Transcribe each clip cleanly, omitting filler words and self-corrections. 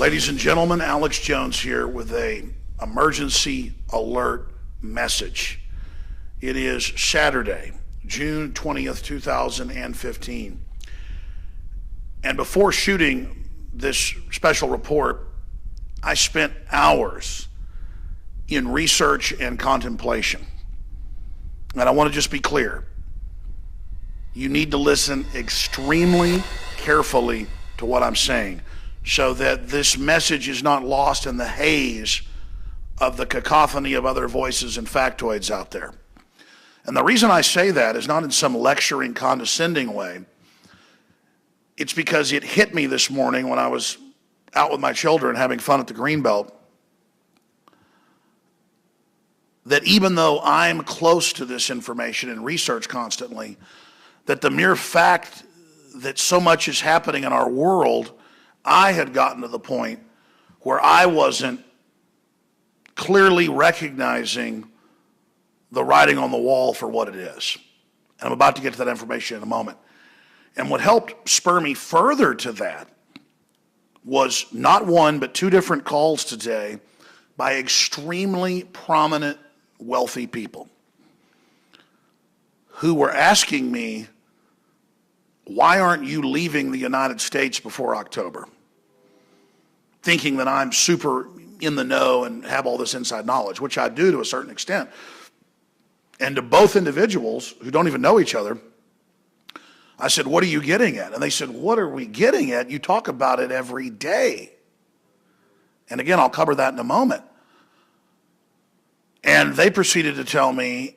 Ladies and gentlemen, Alex Jones here with an emergency alert message. It is Saturday, June 20th, 2015. And before shooting this special report, I spent hours in research and contemplation. And I want to just be clear. You need to listen extremely carefully to what I'm saying so that this message is not lost in the haze of the cacophony of other voices and factoids out there. And the reason I say that is not in some lecturing, condescending way. It's because it hit me this morning when I was out with my children having fun at the Greenbelt, that even though I'm close to this information and research constantly, that the mere fact that so much is happening in our world, I had gotten to the point where I wasn't clearly recognizing the writing on the wall for what it is. And I'm about to get to that information in a moment. And what helped spur me further to that was not one, but two different calls today by extremely prominent, wealthy people who were asking me, why aren't you leaving the United States before October? Thinking that I'm super in the know and have all this inside knowledge, which I do to a certain extent. And to both individuals who don't even know each other, I said, what are you getting at? And they said, what are we getting at? You talk about it every day. And again, I'll cover that in a moment. And they proceeded to tell me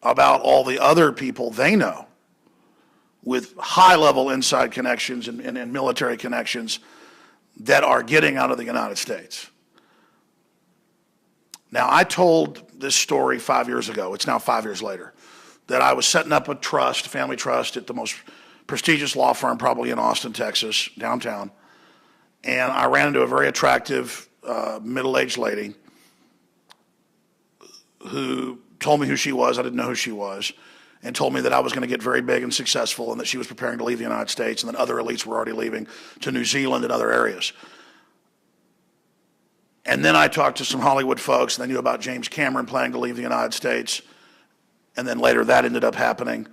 about all the other people they know with high-level inside connections and military connections that are getting out of the United States. Now, I told this story 5 years ago. It's now 5 years later. That I was setting up a trust, family trust, at the most prestigious law firm probably in Austin, Texas, downtown. And I ran into a very attractive middle-aged lady who told me who she was. I didn't know who she was. And told me that I was going to get very big and successful and that she was preparing to leave the United States and that other elites were already leaving to New Zealand and other areas. And then I talked to some Hollywood folks and they knew about James Cameron planning to leave the United States. And then later that ended up happening.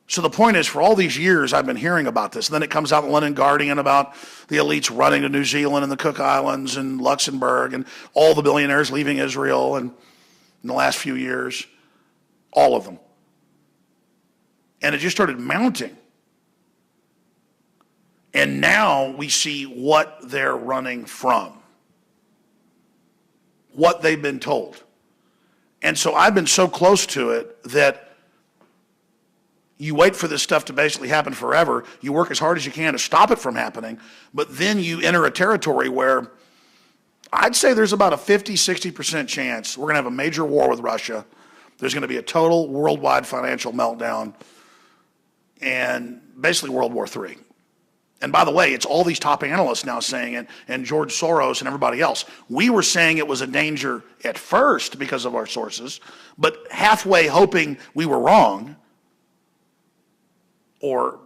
So the point is, for all these years I've been hearing about this. And then it comes out in the London Guardian about the elites running to New Zealand and the Cook Islands and Luxembourg and all the billionaires leaving Israel and in the last few years, all of them. And it just started mounting. And now we see what they're running from, what they've been told. And so I've been so close to it that you wait for this stuff to basically happen forever. You work as hard as you can to stop it from happening, but then you enter a territory where I'd say there's about a 50-60% chance we're going to have a major war with Russia. There's going to be a total worldwide financial meltdown and basically World War III. And by the way, it's all these top analysts now saying it, and George Soros and everybody else. We were saying it was a danger at first because of our sources, but halfway hoping we were wrong, or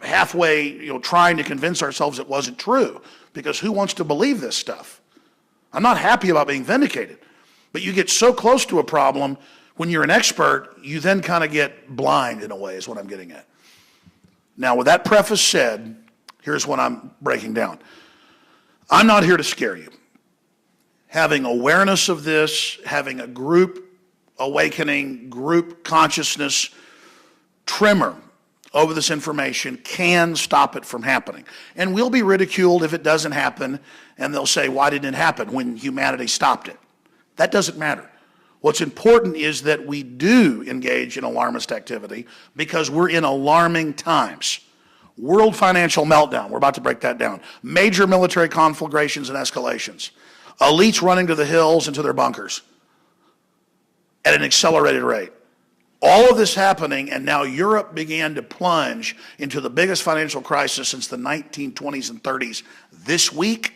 halfway, trying to convince ourselves it wasn't true, because who wants to believe this stuff? I'm not happy about being vindicated, but you get so close to a problem, when you're an expert, you then kind of get blind in a way, is what I'm getting at. Now, with that preface said, here's what I'm breaking down. I'm not here to scare you. Having awareness of this, having a group awakening, group consciousness tremor over this information can stop it from happening. And we'll be ridiculed if it doesn't happen, and they'll say, why didn't it happen when humanity stopped it? That doesn't matter. What's important is that we do engage in alarmist activity because we're in alarming times. World financial meltdown, we're about to break that down. Major military conflagrations and escalations. Elites running to the hills and to their bunkers at an accelerated rate. All of this happening, and now Europe began to plunge into the biggest financial crisis since the 1920s and 30s this week,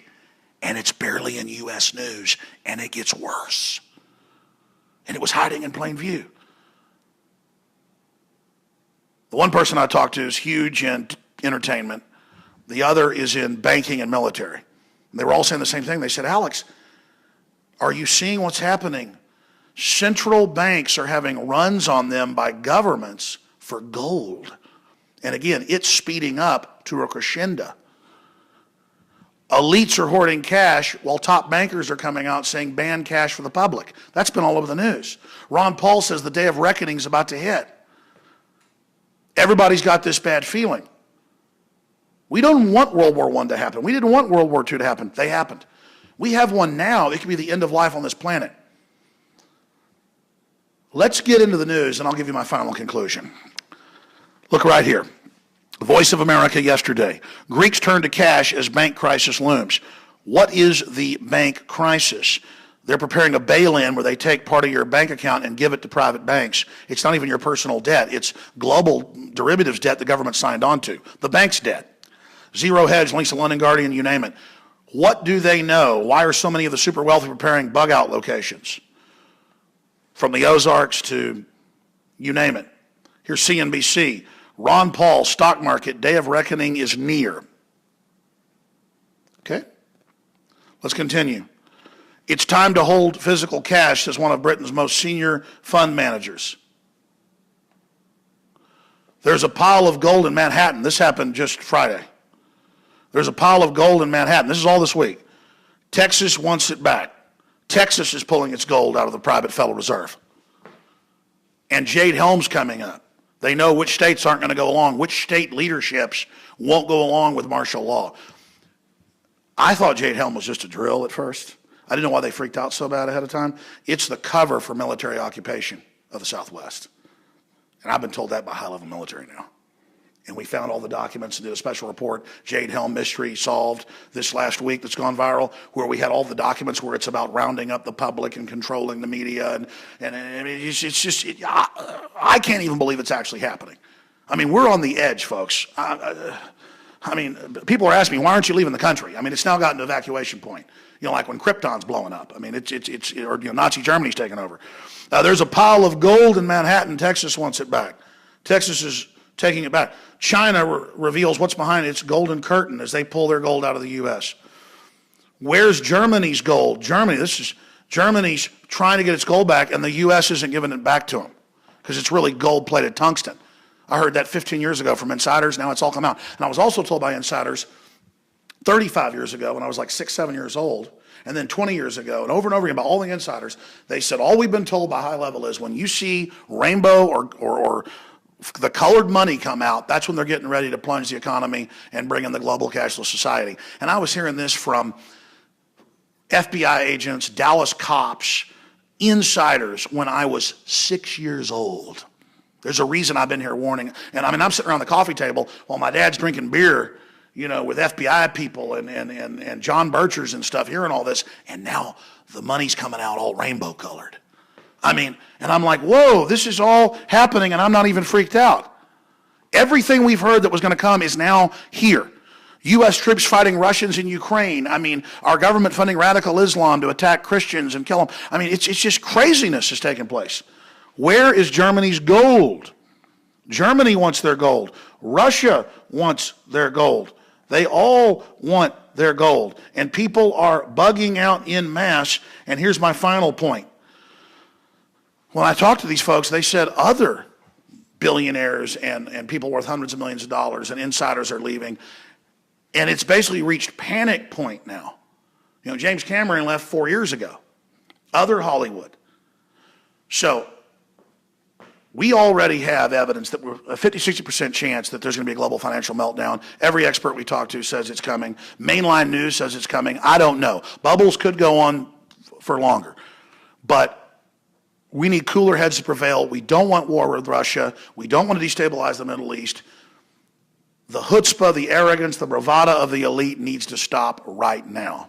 and it's barely in U.S. news, and it gets worse. And it was hiding in plain view. The one person I talked to is huge in entertainment. The other is in banking and military. They were all saying the same thing. They said, Alex, are you seeing what's happening? Central banks are having runs on them by governments for gold. And again, it's speeding up to a crescendo. Elites are hoarding cash while top bankers are coming out saying ban cash for the public. That's been all over the news. Ron Paul says the day of reckoning is about to hit. Everybody's got this bad feeling. We don't want World War I to happen. We didn't want World War II to happen. They happened. We have one now. It could be the end of life on this planet. Let's get into the news, and I'll give you my final conclusion. Look right here. Voice of America yesterday. Greeks turn to cash as bank crisis looms. What is the bank crisis? They're preparing a bail-in where they take part of your bank account and give it to private banks. It's not even your personal debt. It's global derivatives debt the government signed on to. The bank's debt. Zero Hedge, links to London Guardian, you name it. What do they know? Why are so many of the super wealthy preparing bug-out locations? From the Ozarks to you name it. Here's CNBC. Ron Paul, stock market, day of reckoning is near. Okay? Let's continue. It's time to hold physical cash, says one of Britain's most senior fund managers. There's a pile of gold in Manhattan. This happened just Friday. There's a pile of gold in Manhattan. This is all this week. Texas wants it back. Texas is pulling its gold out of the private Federal Reserve. And Jade Helm's coming up. They know which states aren't going to go along, which state leaderships won't go along with martial law. I thought Jade Helm was just a drill at first. I didn't know why they freaked out so bad ahead of time. It's the cover for military occupation of the Southwest. And I've been told that by high-level military now. And we found all the documents and did a special report, Jade Helm mystery solved, this last week that's gone viral, where we had all the documents where it's about rounding up the public and controlling the media. And I can't even believe it's actually happening. I mean, we're on the edge, folks. I mean, people are asking me, why aren't you leaving the country? I mean, it's now gotten to evacuation point. You know, like when Krypton's blowing up. I mean, Nazi Germany's taking over. There's a pile of gold in Manhattan. Texas wants it back. Texas is taking it back. China reveals what's behind its golden curtain as they pull their gold out of the U.S. Where's Germany's gold? Germany's trying to get its gold back, and the U.S. isn't giving it back to them because it's really gold-plated tungsten. I heard that 15 years ago from insiders. Now it's all come out. And I was also told by insiders 35 years ago when I was like 6, 7 years old, and then 20 years ago, and over again by all the insiders, they said all we've been told by high level is when you see rainbow or the colored money come out, that's when they're getting ready to plunge the economy and bring in the global cashless society. And I was hearing this from FBI agents, Dallas cops, insiders when I was 6 years old. There's a reason I've been here warning. And I mean, I'm sitting around the coffee table while my dad's drinking beer, you know, with FBI people and John Birchers and stuff, hearing all this. And now the money's coming out all rainbow colored. I mean, and I'm like, whoa, this is all happening and I'm not even freaked out. Everything we've heard that was going to come is now here. U.S. troops fighting Russians in Ukraine. I mean, our government funding radical Islam to attack Christians and kill them. I mean, it's just craziness is taking place. Where is Germany's gold? Germany wants their gold. Russia wants their gold. They all want their gold. And people are bugging out en masse. And here's my final point. When I talked to these folks, they said other billionaires and people worth hundreds of millions of dollars and insiders are leaving. And it's basically reached panic point now. You know, James Cameron left 4 years ago. Other Hollywood. So we already have evidence that we're a 50-60% chance that there's going to be a global financial meltdown. Every expert we talk to says it's coming. Mainline news says it's coming. I don't know. Bubbles could go on for longer. But we need cooler heads to prevail. We don't want war with Russia. We don't want to destabilize the Middle East. The chutzpah, the arrogance, the bravado of the elite needs to stop right now.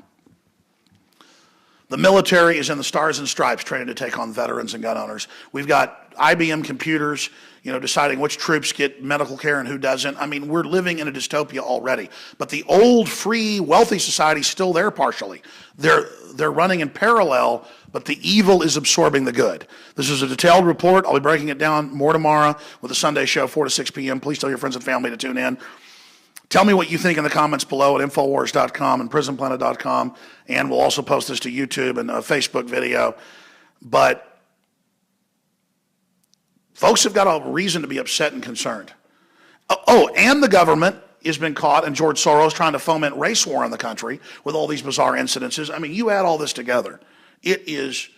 The military is in the stars and stripes training to take on veterans and gun owners. We've got IBM computers, you know, deciding which troops get medical care and who doesn't. I mean, we're living in a dystopia already. But the old, free, wealthy society is still there partially. They're running in parallel, but the evil is absorbing the good. This is a detailed report. I'll be breaking it down more tomorrow with the Sunday show, 4 to 6 p.m. Please tell your friends and family to tune in. Tell me what you think in the comments below at Infowars.com and PrisonPlanet.com, and we'll also post this to YouTube and a Facebook video. But folks have got a reason to be upset and concerned. Oh, and the government has been caught, and George Soros trying to foment race war in the country with all these bizarre incidences. I mean, you add all this together, it is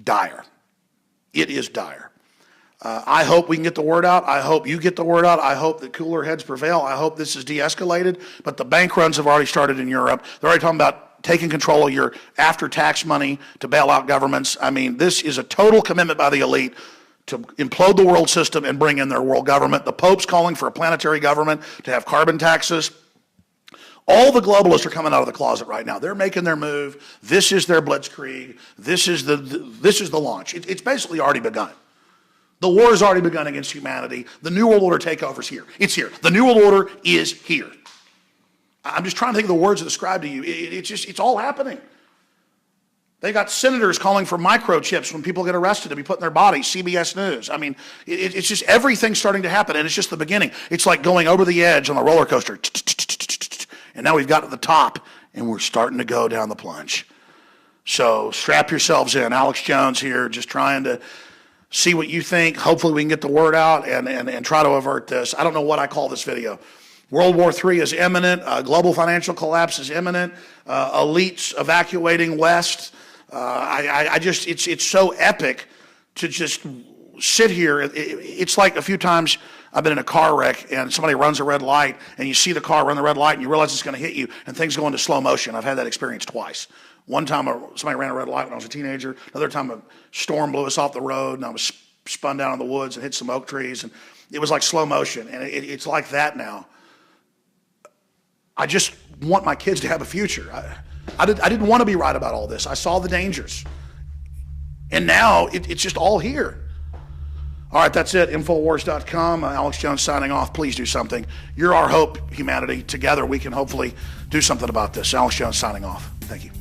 dire. It is dire. I hope we can get the word out. I hope you get the word out. I hope that cooler heads prevail. I hope this is de-escalated. But the bank runs have already started in Europe. They're already talking about taking control of your after-tax money to bail out governments. I mean, this is a total commitment by the elite to implode the world system and bring in their world government. The Pope's calling for a planetary government to have carbon taxes. All the globalists are coming out of the closet right now. They're making their move. This is their blitzkrieg. This is the launch. It's basically already begun. The war has already begun against humanity. The New World Order takeover is here. It's here. The New World Order is here. I'm just trying to think of the words to describe to you. It's all happening. They got senators calling for microchips when people get arrested to be put in their bodies, CBS News. I mean, it's just everything's starting to happen, and it's just the beginning. It's like going over the edge on a roller coaster. And now we've got to the top, and we're starting to go down the plunge. So strap yourselves in. Alex Jones here, just trying to see what you think. Hopefully we can get the word out and try to avert this. I don't know what I call this video. World War III is imminent. Global financial collapse is imminent. Elites evacuating West. It's so epic to just sit here. It's like a few times I've been in a car wreck and somebody runs a red light and you see the car run the red light and you realize it's going to hit you and things go into slow motion. I've had that experience twice. One time somebody ran a red light when I was a teenager. Another time a storm blew us off the road and I was spun down in the woods and hit some oak trees. And it was like slow motion. And it's like that now. I just want my kids to have a future. I didn't want to be right about all this. I saw the dangers. And now it's just all here. All right, that's it. Infowars.com. Alex Jones signing off. Please do something. You're our hope, humanity. Together we can hopefully do something about this. Alex Jones signing off. Thank you.